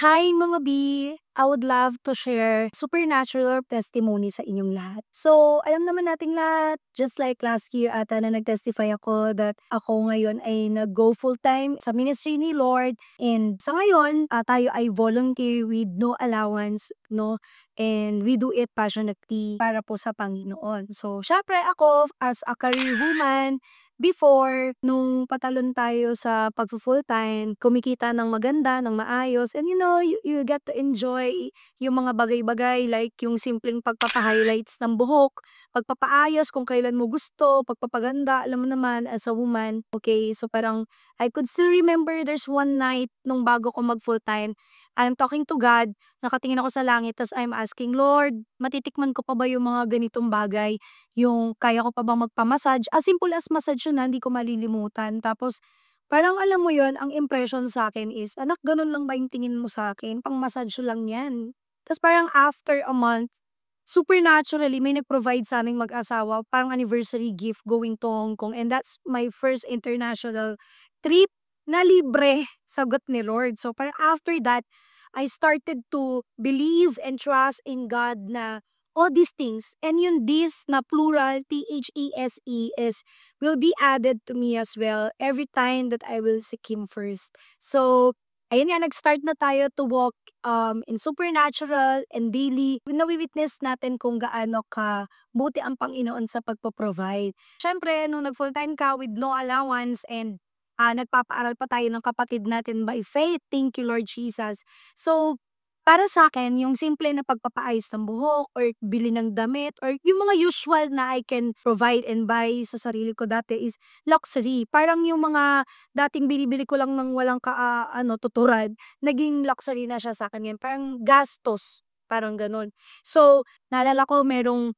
Hi mga B! I would love to share supernatural testimony sa inyong lahat. So, alam naman nating lahat, just like last year ata na nag-testify ako that ako ngayon ay nag-go full-time sa ministry ni Lord. And sa ngayon, tayo ay volunteer with no allowance, no? And we do it passionately para po sa Panginoon. So, syempre ako as a career woman, before, nung patalon tayo sa pagfu-full-time, kumikita ng maganda, ng maayos, and you get to enjoy yung mga bagay-bagay like yung simpleng pagpapa-highlights ng buhok, pagpapaayos kung kailan mo gusto, pagpapaganda, alam mo naman as a woman, okay? So parang I could still remember there's one night nung bago ko mag full-time, I'm talking to God, nakatingin ako sa langit, tas I'm asking, Lord, matitikman ko pa ba yung mga ganitong bagay? Yung kaya ko pa bang magpa-massage, as simple as massage yun hindi ko malilimutan. Tapos parang alam mo yon ang impression sa akin is, "Anak ganun lang ba yung tingin mo sa akin pang-massage lang yan." Ta's parang after a month, supernaturally may nag-provide sa'ming mag-asawa, parang anniversary gift going to Hong Kong, and that's my first international trip na libre, sagot ni Lord. So parang after that, I started to believe and trust in God na all these things, and yung this na plural, THESE, is will be added to me as well every time that I will seek Him first. So, ayun nga, nag-start na tayo to walk in supernatural and daily. Nawi-witness natin kung gaano ka buti ang Panginoon sa pagpo-provide. Siyempre, nung nag-full-time ka with no allowance and nagpapaaral pa tayo ng kapatid natin by faith. Thank you, Lord Jesus. So, para sa akin yung simple na pagpapaayos ng buhok or bili ng damit or yung mga usual na I can provide and buy sa sarili ko dati is luxury. Parang yung mga dating binibili ko lang ng walang tuturan, naging luxury na siya sa akin ngayon. Parang gastos, parang gano'n. So, naalala ko merong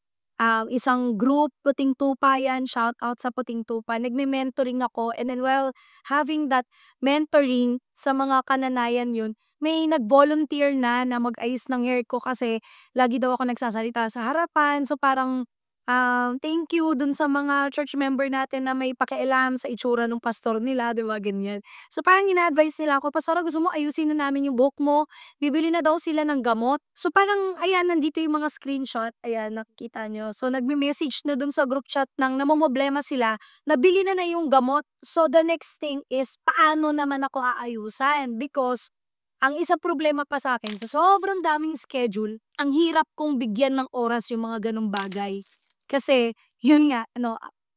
isang group, Puting Tupa 'yan, shout out sa Puting Tupa. Nagme-mentoring ako, and then while having that mentoring sa mga kananayan yun, may nag-volunteer na mag-ayos ng hair ko kasi lagi daw ako nagsasalita sa harapan. So parang, thank you dun sa mga church member natin na may pakialam sa itsura ng pastor nila, 'di ba, ganyan. So parang ina-advice nila ako, "Pastora, gusto mo ayusin na namin yung buhok mo?" Bibili na daw sila ng gamot. So parang ayan, nandito yung mga screenshot, ayan nakikita niyo. So nagme-message na dun sa group chat ng namomroblema sila, nabili na yung gamot. So the next thing is paano naman ako aayusan? Because ang isang problema pa sa akin sa sobrang daming schedule, ang hirap kong bigyan ng oras yung mga gano'ng bagay. Kasi yun nga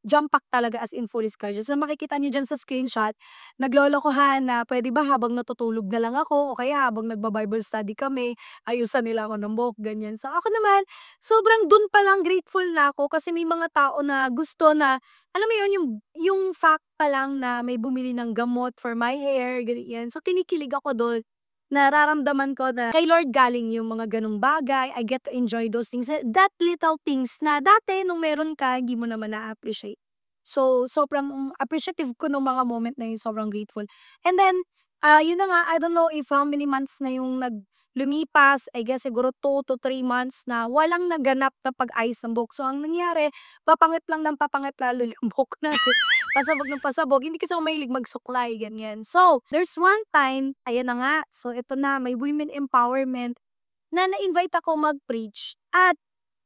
jam pack talaga as in full schedule. So makikita niyo diyan sa screenshot, naglolokohan na puwede ba habang natutulog na lang ako o kaya habang nagba-Bible study kami, ayusan nila ako ng buhok, ganyan. So ako naman, sobrang dun pa lang grateful na ako kasi may mga tao na gusto na, alam mo yun, yung fact pa lang na may bumili ng gamot for my hair, ganyan. So kinikilig ako dun. Nararamdaman ko na kay Lord galing yung mga gano'ng bagay, I get to enjoy those things, that little things na dati nung meron ka hindi mo naman na-appreciate. So, sobrang appreciative ko nung mga moment na yun, sobrang grateful. And then, yun na nga, I don't know if how many months na yung lumipas, I guess siguro 2 to 3 months na walang naganap na pag-ayos ng buhok. So, ang nangyari, papangit lang ng papangit lalo yung buhok natin. Pasabog ng pasabog. Hindi kasi ako mahilig magsuklay, ganyan. So, there's one time, ayan na nga, so ito na, may women empowerment na na-invite ako mag-preach at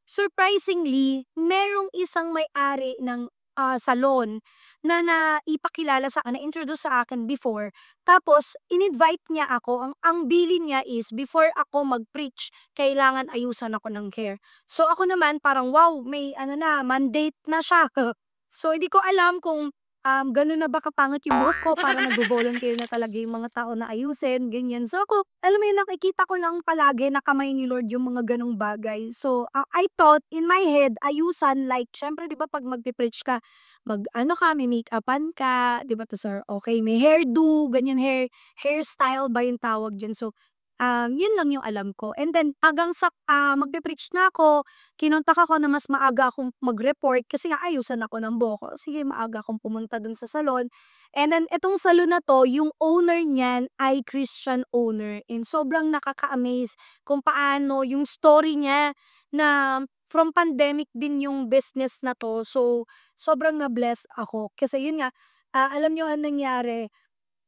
surprisingly, merong isang may-ari ng salon na naipakilala sa akin, na-introduce sa akin before. Tapos in-invite niya ako, ang bilin niya is before ako mag-preach, kailangan ayusan ako ng hair. So ako naman parang, wow, may mandate na siya. So hindi ko alam kung gano'n na ba kapangit yung buhok ko, parang nagvo-volunteer na talaga yung mga tao na ayusin, ganyan. So ako, alam mo yun, nakikita ko lang palagi na kamay ni Lord yung mga gano'ng bagay. So, I thought in my head, ayusan like siyempre 'di ba 'pag magpe-preach ka, mag-ano ka, may-make-upan ka, 'di ba, ta's okey may hairdo, ganyan, hairstyle ba yung tawag diyan. So, yun lang yung alam ko. And then hanggang sa magpe-preach na ako, kinontak ako na mas maaga akong mag-report kasi nga ayusan ako ng buhok ko. Sige, maaga akong pumunta dun sa salon. And then etong salon na 'to, yung owner niyan ay Christian owner, and sobrang nakaka-amaze kung paano yung story niya na from pandemic din yung business na 'to. So, sobrang na-bless ako kasi yun nga, alam niyo ang nangyari,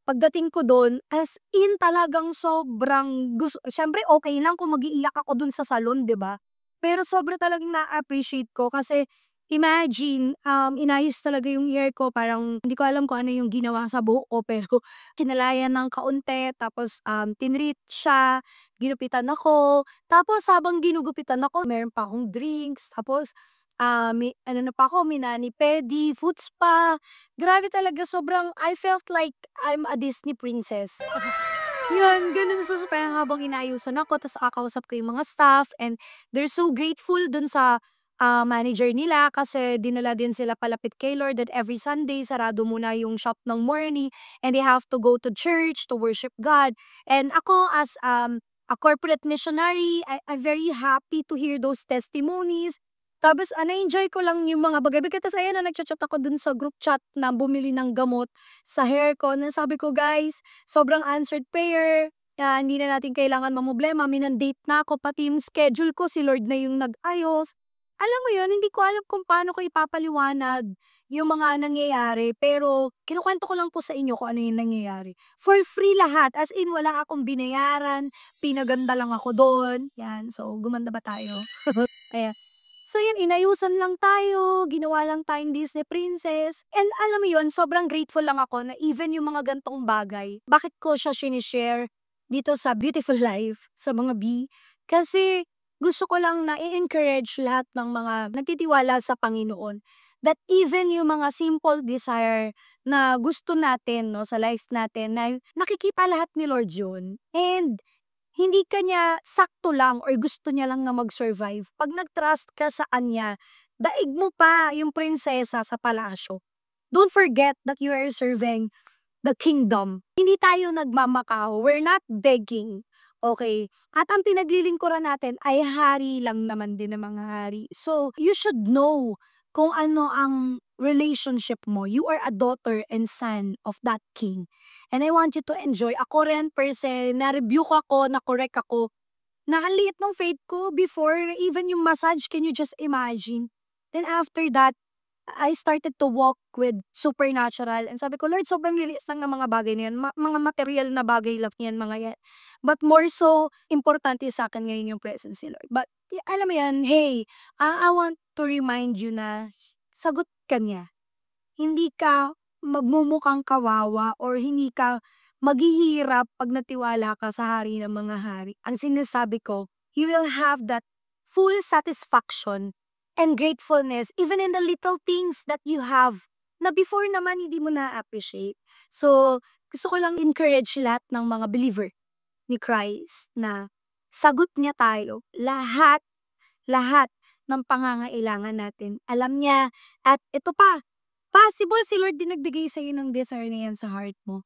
Pagdating ko dun, as in talagang sobrang siyempre okey lang kung mag-iiyak ako dun sa salon, 'di ba? Pero sobra talagang na-a-appreciate ko kasi imagine, inayos talaga yung hair ko, parang hindi ko alam kung ano yung ginawa sa buhok ko pero kinalayan ng kaunti tapos, tinreat siya, ginupitan ako. Tapos habang ginugupitan ako meron pa akong drinks, tapos, may ano na pa ako, minani-pedi, foot spa. Grabe talaga, sobrang I felt like I'm a Disney princess. Yun, ganun. So, parang habang inaayusan ako ta's nakakausap ko yung mga staff and they're so grateful dun sa, manager nila kasi dinala din sila palapit kay Lord that every Sunday sarado muna yung shop ng morning and they have to go to church to worship God. And ako as, a corporate missionary, I'm very happy to hear those testimonies. Tapos, na-enjoy ko lang yung mga bagay-bagay. Tapos ayan na nagcha-chat ako dun sa group chat na bumili ng gamot sa hair ko na sabi ko, "Guys, sobrang answered prayer, hindi na natin kailangan mamroblema, minandate na ako, pati yung schedule ko si Lord na yung nag-ayos." Alam mo yun, hindi ko alam kung paano ko ipapaliwanag yung mga nangyayari, pero kinukuwento ko lang po sa inyo kung ano yung nangyayari. For free lahat, as in wala akong binayaran, pinaganda lang ako dun, 'yan. So, gumanda ba tayo? Kaya so yun, inayusan lang tayo, ginawa lang tayong Disney princess, and alam mo yun, sobrang grateful lang ako na even yung mga gantong bagay, bakit ko siya shini-share dito sa Beautiful Life, sa mga B, kasi gusto ko lang na i-encourage lahat ng mga nagtitiwala sa Panginoon, that even yung mga simple desire na gusto natin 'no, sa life natin na nakikita lahat ni Lord yun, and hindi ka niya sakto lang or gusto niya lang na mag-survive. 'Pag nag-trust ka sa kanya, daig mo pa yung prinsesa sa palasyo. Don't forget that you are serving the kingdom. Hindi tayo nagmamakaawa, we're not begging, okay? At ang pinaglilingkuran natin ay hari lang naman din ng mga hari. So, you should know kung ano ang relationship mo. You are a daughter and son of that king. And I want you to enjoy. Ako rin per se, na-rebuke ako, na-correct ako, na ang liit ng faith ko before even yung massage, can you just imagine? Then after that, I started to walk with supernatural and sabi ko, "Lord, sobrang liliit lang ng mga bagay na yan, mga material na bagay lang yan, mga yan. But more so, importante sa akin ngayon yung presence ni Lord." But alam mo yan, hey, I want to remind you na sagot ka niya. Hindi ka magmumukhang kawawa or hindi ka maghihirap 'pag natiwala ka sa hari ng mga hari. Ang sinasabi ko, you will have that full satisfaction and gratefulness even in the little things that you have na before naman hindi mo na-appreciate. So, gusto ko lang encourage lahat ng mga believer ni Christ na sagot niya tayo lahat, lahat ng pangangailangan natin. Alam niya at ito pa, possible si Lord din nagbigay sa'yo ng desire na yan sa heart mo.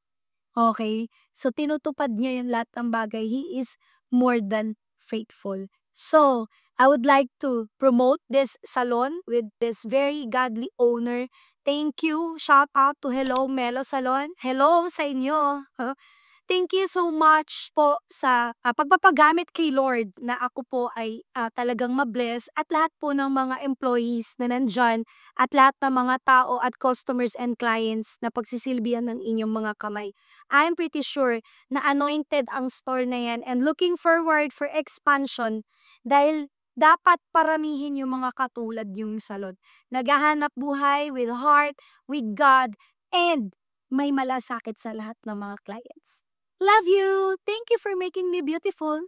Okay? So, tinutupad niya yung lahat ng bagay. He is more than faithful. So, I would like to promote this salon with this very godly owner. Thank you. Shout out to Hello Melo Salon. Hello sa inyo. Thank you so much po sa pagpapagamit kay Lord na ako po ay talagang mabless at lahat po ng mga employees na nandyan at lahat ng mga tao at customers and clients na pagsisilbihan ng inyong mga kamay. I'm pretty sure na anointed ang store na yan and looking forward for expansion dahil dapat paramihin yung mga katulad yung salon. Naghahanap buhay with heart, with God, and may malasakit sa lahat ng mga clients. Love you! Thank you for making me beautiful.